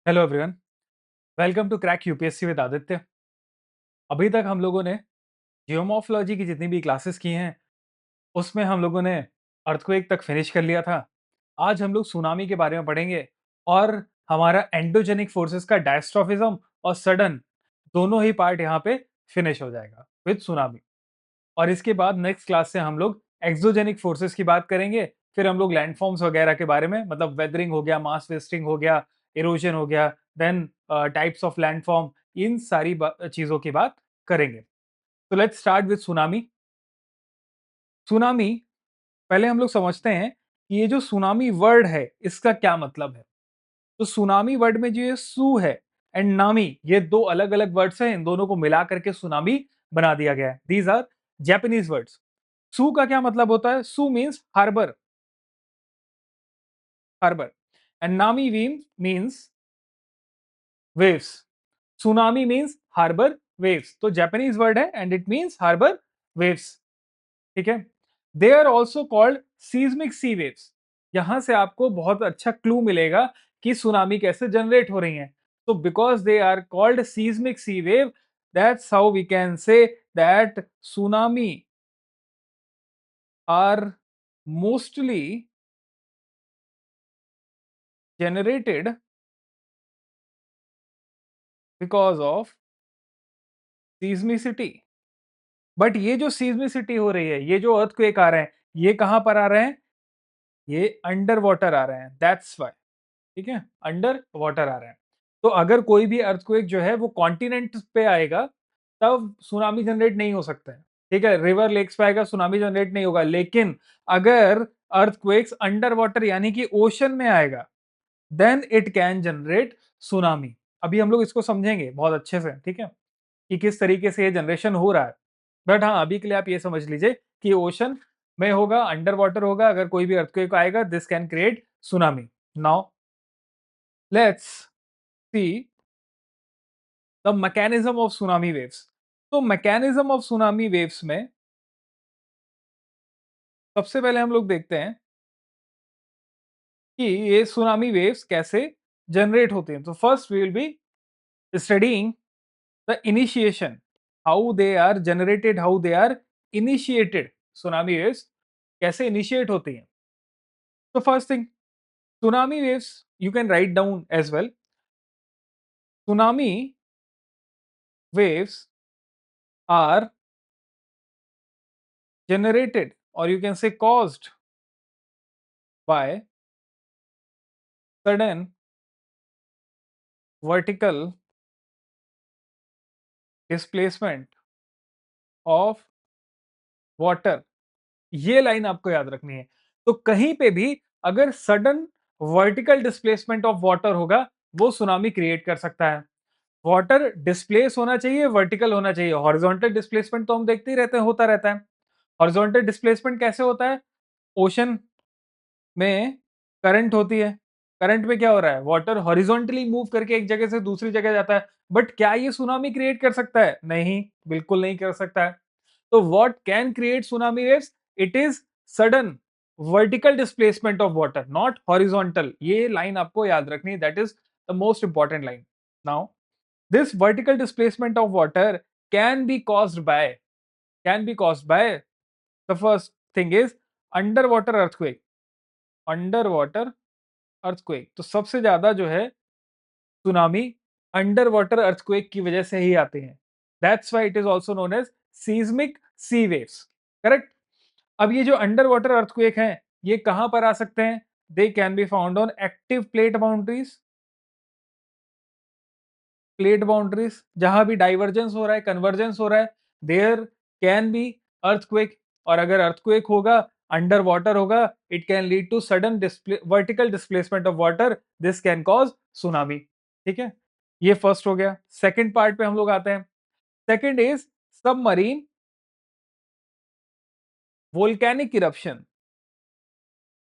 Hello everyone, welcome to crack UPSC with Aditya. अभी तक हम लोगों ने जियोमॉर्फोलॉजी की जितनी भी क्लासेस की हैं उसमें हम लोगों ने अर्थक्वेक तक फिनिश कर लिया था। आज हम लोग सुनामी के बारे में पढ़ेंगे और हमारा एंडोजेनिक फोर्सेस का डायस्ट्रोफिज्म और सडन दोनों ही पार्ट यहाँ पे फिनिश हो जाएगा विद सुनामी। और इसके बाद नेक्स्ट क्लास से हम लोग एक्सोजेनिक फोर्सेस की बात करेंगे। फिर हम लोग लैंडफॉर्म्स वगैरह के बारे में, मतलब वेदरिंग हो गया, मास वेस्टिंग हो गया, इरोजन हो गया, देन टाइप्स ऑफ लैंडफॉर्म, इन सारी चीजों की बात करेंगे। तो let's start with tsunami. Tsunami, पहले हम लोग समझते हैं कि ये जो सुनामी वर्ड है इसका क्या मतलब है। तो सुनामी वर्ड में जो ये सु है एंड नामी, ये दो अलग अलग वर्ड्स हैं, इन दोनों को मिला करके सुनामी बना दिया गया है। These are Japanese words. सू का क्या मतलब होता है? सू मीन्स हार्बर, हार्बर, एंड नामी means waves. Tsunami means harbour waves, तो जापानीज वर्ड है and it means harbour waves. ठीक है। They are also called seismic sea waves. यहां से आपको बहुत अच्छा क्लू मिलेगा कि सुनामी कैसे जनरेट हो रही है। तो because they are called seismic sea wave, that's how we can say that tsunami are mostly generated because of seismicity। But ये जो सीज्मिसिटी हो रही है, ये जो अर्थक्वेक आ रहे हैं, ये कहां पर आ रहे हैं? ये अंडर वाटर आ रहे हैं, दैट्स वाई। ठीक है, अंडर वाटर आ रहे हैं। तो अगर कोई भी अर्थक्वेक जो है वो कॉन्टिनेंट पे आएगा तब सुनामी जनरेट नहीं हो सकता है। ठीक है, रिवर लेक्स पे आएगा सुनामी जनरेट नहीं होगा। लेकिन अगर अर्थक्वेक्स अंडर वाटर यानी कि ओशन में आएगा then it can generate tsunami. अभी हम लोग इसको समझेंगे बहुत अच्छे से, ठीक है, कि किस तरीके से ये जनरेशन हो रहा है। बट हाँ, अभी के लिए आप ये समझ लीजिए कि ओशन में होगा, अंडर वाटर होगा, अगर कोई भी अर्थक्वेक आएगा this can create tsunami. Now let's see the mechanism of tsunami waves. तो मैकेनिज्म ऑफ सुनामी वेव्स में सबसे पहले हम लोग देखते हैं कि ये सुनामी वेव्स कैसे जनरेट होते हैं। तो first we will be studying the initiation, how they are generated, how they are initiated। tsunami waves कैसे initiate होती हैं? तो first thing, tsunami waves you can write down as well। tsunami waves are generated or you can say caused by sudden vertical displacement of water। ये line आपको याद रखनी है। तो कहीं पे भी अगर sudden vertical displacement of water होगा वो सुनामी क्रिएट कर सकता है। वाटर डिस्प्लेस होना चाहिए, वर्टिकल होना चाहिए। हॉरिजॉन्टल डिस्प्लेसमेंट तो हम देखते ही रहते हैं, होता रहता है। हॉरिजॉन्टल डिस्प्लेसमेंट कैसे होता है? ओशन में करंट होती है, करंट में क्या हो रहा है? वाटर हॉरिजॉन्टली मूव करके एक जगह से दूसरी जगह जाता है। बट क्या ये सुनामी क्रिएट कर सकता है? नहीं, बिल्कुल नहीं कर सकता है। तो what can create tsunami waves? It is sudden vertical displacement of water, not horizontal. ये लाइन आपको याद रखनी है, that is the most important line. Now this vertical displacement of water can be caused by the first thing is underwater earthquake। underwater earthquake, तो सबसे ज्यादा जो है सुनामी अंडर वाटर अर्थक्वेक की वजह से ही आते हैं। That's why it is also known as seismic sea waves. Correct. अब ये जो अंडर वाटर अर्थक्वेक हैं ये कहां पर आ सकते हैं? They can be found on active plate boundaries. Plate boundaries जहां भी डाइवर्जेंस हो रहा है, कन्वर्जेंस हो रहा है, देयर कैन बी अर्थक्वेक। और अगर अर्थक्वेक होगा, अंडर वाटर होगा, it can lead to sudden vertical displacement of water, this can cause tsunami. ठीक है, ये फर्स्ट हो गया। सेकेंड पार्ट पे हम लोग आते हैं। Second is submarine volcanic eruption.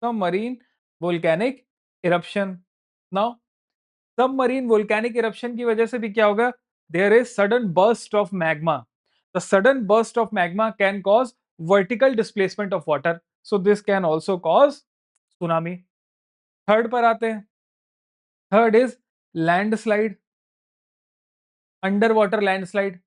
Submarine volcanic eruption. Now submarine volcanic eruption की वजह से भी क्या होगा? There is sudden burst of magma. The sudden burst of magma can cause vertical displacement of water, so this can also cause tsunami. Third पर आते हैं। Third is landslide, underwater landslide.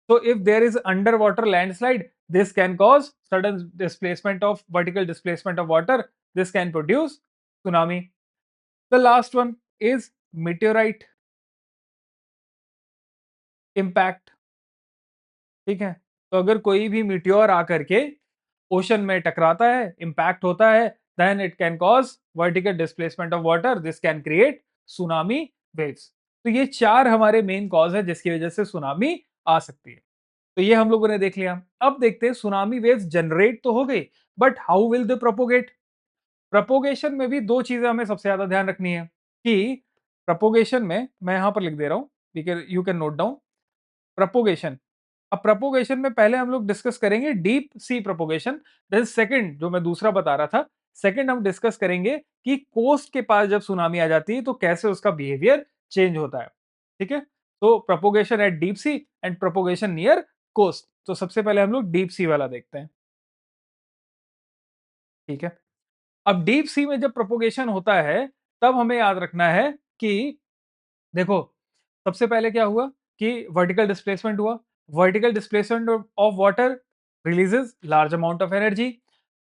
So if there is underwater landslide, this can cause sudden displacement of vertical displacement of water. This can produce tsunami. The last one is meteorite impact. ठीक है, तो अगर कोई भी meteor आकर के ocean में टकराता है, इम्पैक्ट होता है, then it can cause vertical displacement of water, this can create tsunami waves. तो ये चार हमारे मेन कॉज है जिसकी वजह से सुनामी आ सकती है। तो ये हम लोगों ने देख लिया। अब देखते हैं सुनामी वेव्स जनरेट तो हो गई, but how will they propagate. Propagation में भी दो चीजें हमें सबसे ज्यादा ध्यान रखनी है कि प्रोपोगेशन में मैं यहां पर लिख दे रहा हूं, you can note down propagation. अब प्रोपोगेशन में पहले हम लोग डिस्कस करेंगे deep sea propagation, then second जो मैं दूसरा बता रहा था, सेकंड हम डिस्कस करेंगे कि कोस्ट के पास जब सुनामी आ जाती है तो कैसे उसका बिहेवियर चेंज होता है। ठीक है, तो propagation at deep sea and propagation near coast. तो सबसे पहले हम लोग डीप सी वाला देखते हैं। ठीक है, अब डीप सी में जब प्रोपोगेशन होता है तब हमें याद रखना है कि देखो, सबसे पहले क्या हुआ कि वर्टिकल डिस्प्लेसमेंट हुआ। Vertical displacement of water releases large amount of energy.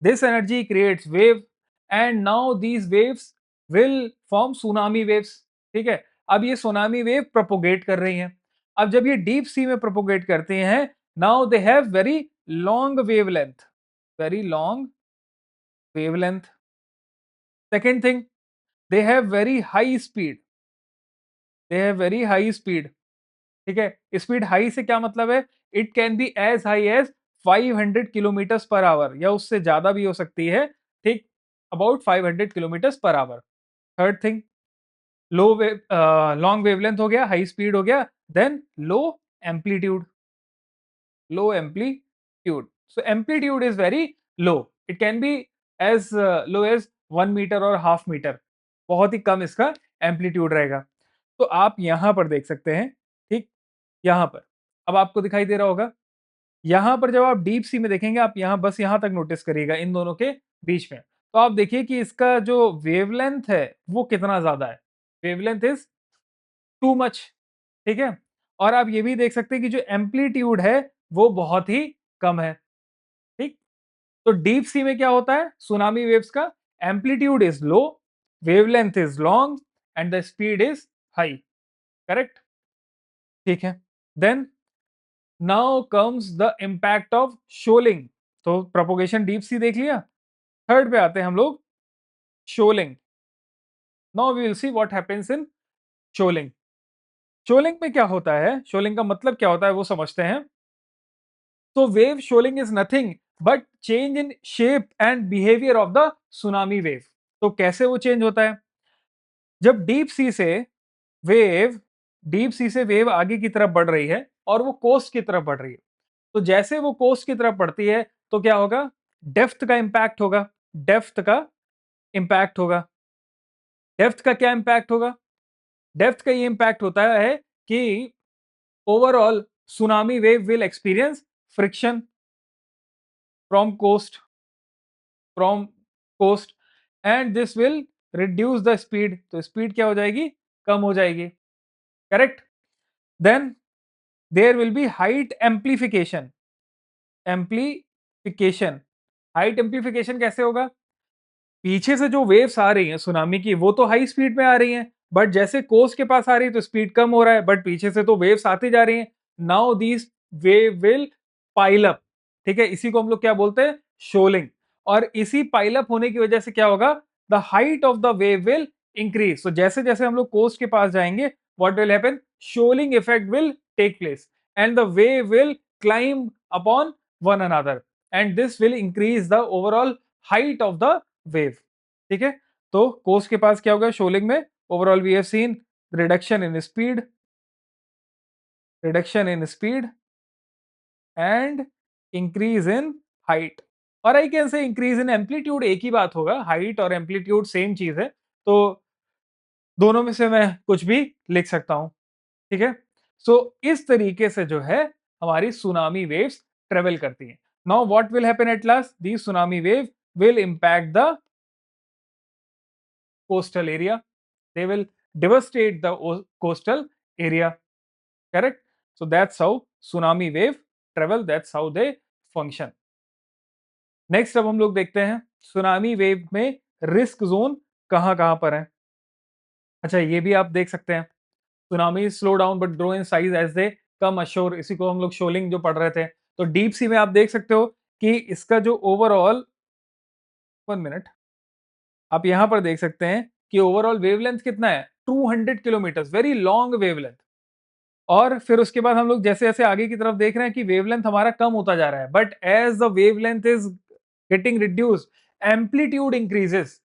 This energy creates wave and now these waves will form tsunami waves. ठीक है, अब ये सुनामी वेव प्रोपोगेट कर रही हैं। अब जब ये डीप सी में प्रोपोगेट करते हैं, now they have very long wavelength, very long wavelength. Second thing, they have very high speed, they have very high speed. ठीक है, स्पीड हाई से क्या मतलब है, it can be as high as 500 kilometre per hour या उससे ज्यादा भी हो सकती है। ठीक, about 500 kilometre per hour. Third thing, low wave, long wavelength हो गया, हाई स्पीड हो गया, then low amplitude, low amplitude. So amplitude is very low, it can be as low as 1 metre और हाफ मीटर, बहुत ही कम इसका amplitude रहेगा। तो आप यहां पर देख सकते हैं। ठीक, यहां पर अब आपको दिखाई दे रहा होगा, यहां पर जब आप डीप सी में देखेंगे, आप यहां बस यहां तक नोटिस करिएगा इन दोनों के बीच में, तो आप देखिए कि इसका जो वेवलेंथ है वो कितना ज्यादा है। Wavelength is too much. ठीक है, और आप ये भी देख सकते हैं कि जो एम्पलीट्यूड है वो बहुत ही कम है। ठीक, तो डीप सी में क्या होता है सुनामी वेव्स का, amplitude is low, wavelength is long and the speed is high. Correct. ठीक है, then now comes the impact of shoaling. तो प्रोपोगेशन डीप सी देख लिया, थर्ड पे आते हैं हम लोग, shoaling. Now we will see what happens in shoaling. Shoaling में क्या होता है, शोलिंग का मतलब क्या होता है वो समझते हैं। तो wave shoaling is nothing but change in shape and behaviour of the tsunami wave. तो कैसे वो चेंज होता है, जब डीप सी से वेव आगे की तरफ बढ़ रही है और वो कोस्ट की तरफ बढ़ रही है, तो जैसे वो कोस्ट की तरफ बढ़ती है तो क्या होगा, डेप्थ का इंपैक्ट होगा, डेप्थ का इंपैक्ट होगा। डेप्थ का क्या इंपैक्ट होगा, डेप्थ का ये इंपैक्ट होता है कि overall tsunami wave will experience friction from coast, from coast and this will reduce the speed. तो स्पीड क्या हो जाएगी, कम हो जाएगी। Correct. Then there will be height amplification, amplification. Height amplification कैसे होगा, पीछे से जो वेव्स आ रही हैं सुनामी की वो तो हाई स्पीड में आ रही हैं, बट जैसे कोस्ट के पास आ रही है तो स्पीड कम हो रहा है, बट पीछे से तो वेव्स आती जा रही हैं। Now these wave will pile up. ठीक है, इसी को हम लोग क्या बोलते हैं, शोलिंग। और इसी पाइल अप होने की वजह से क्या होगा, the height of the wave will increase. तो जैसे जैसे हम लोग कोस्ट के पास जाएंगे, what will happen, shoaling effect will take place and the wave will climb upon one another and this will increase the overall height of the wave. ठीक है, तो कोस्ट के पास क्या होगा, शोलिंग में overall we have seen reduction in speed, reduction in speed and increase in height. और I can say increase in amplitude, एक ही बात होगा, हाइट और एम्पलीट्यूड सेम चीज है, तो दोनों में से मैं कुछ भी लिख सकता हूं। ठीक है, सो इस तरीके से जो है हमारी सुनामी वेव्स ट्रेवल करती हैं। Now what will happen at last, the tsunami wave will impact the coastal area, they will devastate the coastal area. Correct? So that's how tsunami wave travel, that's how they function. Next अब हम लोग देखते हैं tsunami wave में risk zone कहां कहां पर है। अच्छा, ये भी आप देख सकते हैं, tsunami slow down but grow in size as they come ashore, इसी को हम लोग शोलिंग जो पढ़ रहे थे। तो डीप सी में आप देख सकते हो कि इसका जो ओवरऑल, 1 मिनट, आप यहां पर देख सकते हैं कि ओवरऑल वेवलेंथ कितना है, 200 किलोमीटर, वेरी लॉन्ग वेवलेंथ। और फिर उसके बाद हम लोग जैसे जैसे आगे की तरफ देख रहे हैं कि वेवलेंथ हमारा कम होता जा रहा है, but as the wavelength is getting reduced, amplitude increases,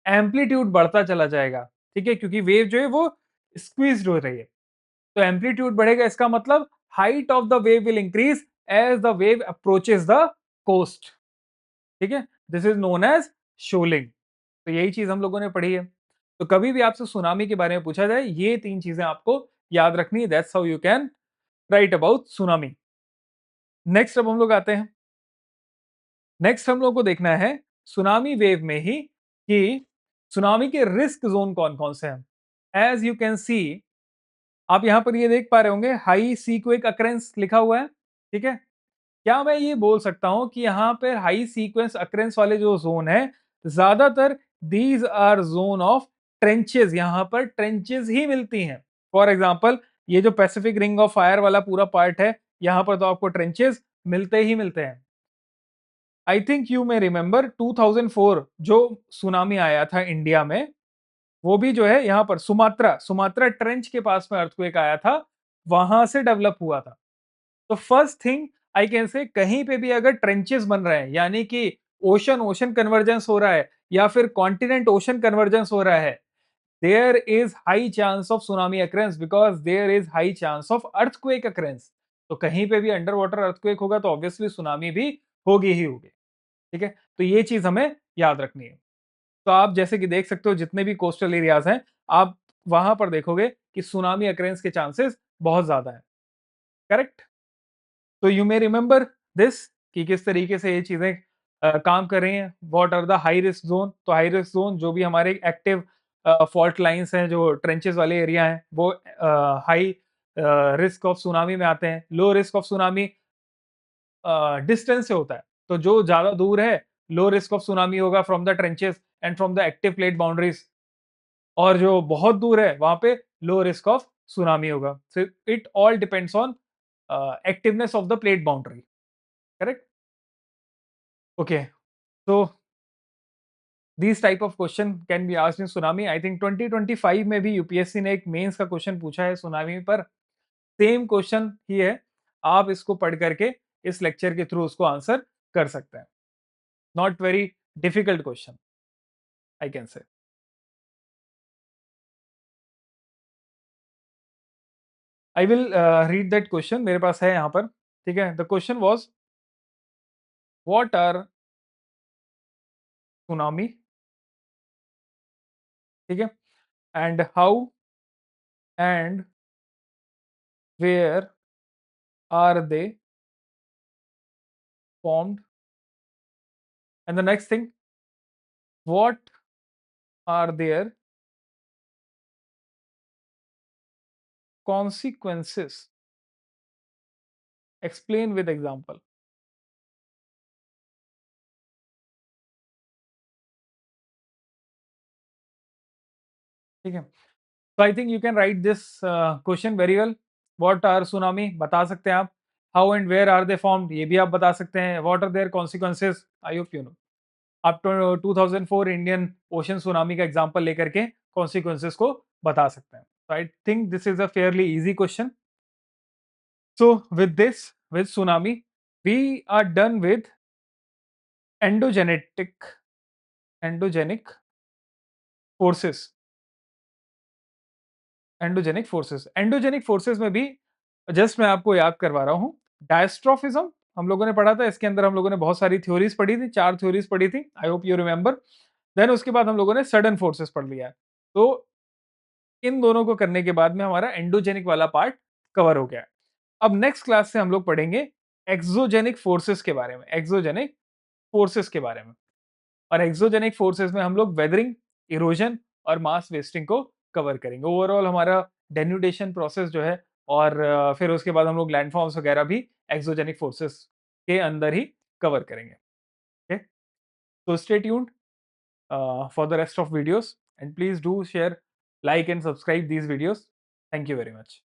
amplitude बढ़ता चला जाएगा। ठीक है, क्योंकि वेव जो है वो स्क्वीज्ड हो रही है, तो एम्पलीट्यूड बढ़ेगा, इसका मतलब height of the wave will increase as the wave approaches the coast. ठीक है, this is known as shoaling. तो यही चीज हम लोगों ने पढ़ी है। तो कभी भी आपसे सुनामी के बारे में पूछा जाए, ये 3 चीजें आपको याद रखनी है, that's how you can right about tsunami. Next अब हम लोग आते हैं, नेक्स्ट हम लोग को देखना है सुनामी वेव में ही कि सुनामी के रिस्क जोन कौन कौन से हैं। एज यू कैन सी, आप यहां पर ये देख पा रहे होंगे हाई सीक्वेक अकरेंस लिखा हुआ है। ठीक है, क्या मैं ये बोल सकता हूं कि यहाँ पर हाई सीक्वेंस अकरेंस वाले जो जोन है, ज्यादातर these are zone of trenches, यहां पर ट्रेंचेस ही मिलती हैं। फॉर एग्जाम्पल, ये जो पैसिफिक रिंग ऑफ फायर वाला पूरा पार्ट है, यहां पर तो आपको ट्रेंचेस मिलते ही मिलते हैं। आई थिंक यू मे रिमेंबर 2004 जो सुनामी आया था इंडिया में, वो भी जो है यहाँ पर सुमात्रा सुमात्रा ट्रेंच के पास में अर्थक्वेक आया था, वहां से डेवलप हुआ था। तो फर्स्ट थिंग आई कैन से, कहीं पे भी अगर ट्रेंचेस बन रहे हैं, यानी कि ओशन ओशन कन्वर्जेंस हो रहा है या फिर कॉन्टिनेंट ओशन कन्वर्जेंस हो रहा है, there is high chance of tsunami occurrence, because there is high chance of earthquake occurrence. तो कहीं पे भी अंडर वाटर अर्थक्वेक होगा तो ऑब्वियसली सुनामी भी होगी ही होगी। ठीक है, तो ये चीज हमें याद रखनी है। तो आप जैसे कि देख सकते हो जितने भी कोस्टल एरियाज हैं, आप वहां पर देखोगे कि सुनामी अक्रेंस के चांसेस बहुत ज्यादा है। करेक्ट? तो यू मे रिमेंबर दिस कि किस तरीके से ये चीजें काम कर रही हैं। What are the high risk zone? तो हाई रिस्क जोन जो भी हमारे एक्टिव फॉल्ट लाइंस हैं, जो ट्रेंचेस वाले एरिया हैं, वो हाई रिस्क ऑफ सुनामी में आते हैं। Low risk of tsunami distance से होता है, तो जो ज्यादा दूर है, लो रिस्क ऑफ सुनामी होगा from the trenches and from the active plate boundaries. और जो बहुत दूर है वहां पे लो रिस्क ऑफ सुनामी होगा। So it all depends on activeness of the plate boundary. Correct? Okay, so these type of question can be asked in tsunami. I think 2025 में भी यूपीएससी ने एक मेंस का क्वेश्चन पूछा है tsunami पर, same question ही है। आप इसको पढ़ करके इस लेक्चर के थ्रू उसको आंसर कर सकते हैं। Not very difficult question, I can say. I will read that question, मेरे पास है यहाँ पर। ठीक है, the question was what are tsunami, ठीक है, and how and where are they formed, and the next thing, what are their consequences, explain with example। ठीक है, तो I think you can write this question very well. What are tsunami बता सकते हैं आप, how and where are they formed ये भी आप बता सकते हैं, what are their consequences, I hope you know. आप 2004 इंडियन ओशन सुनामी का एग्जांपल लेकर के कॉन्सिक्वेंसेज को बता सकते हैं। तो I think this is a fairly easy question. So with this, with tsunami, we are done with endogenetic endogenic forces. Endogenic forces में भी जस्ट मैं आपको याद करवा रहा हूँ, डायस्ट्रोफिज्म हम लोगों ने पढ़ा था, इसके अंदर हम लोगों ने बहुत सारी थ्योरीज पढ़ी थी, 4 थ्योरीज पढ़ी थी, I hope you remember. Then उसके बाद हम लोगों ने सडन फोर्सेस पढ़ लिया है। तो इन दोनों को करने के बाद में हमारा एंडोजेनिक वाला पार्ट कवर हो गया है। अब नेक्स्ट क्लास से हम लोग पढ़ेंगे एक्सोजेनिक फोर्सेस के बारे में, एक्सोजेनिक फोर्सेस के बारे में। और एक्सोजेनिक फोर्सेस में हम लोग वेदरिंग, इरोजन और मास वेस्टिंग को कवर करेंगे। ओवरऑल हमारा डेन्यूडेशन प्रोसेस जो है और फिर उसके बाद हम लोग लैंडफॉर्म्स वगैरह भी एक्सोजेनिक फोर्सेस के अंदर ही कवर करेंगे। Okay, so stay tuned for the rest of videos and please do share, like and subscribe these videos. Thank you very much.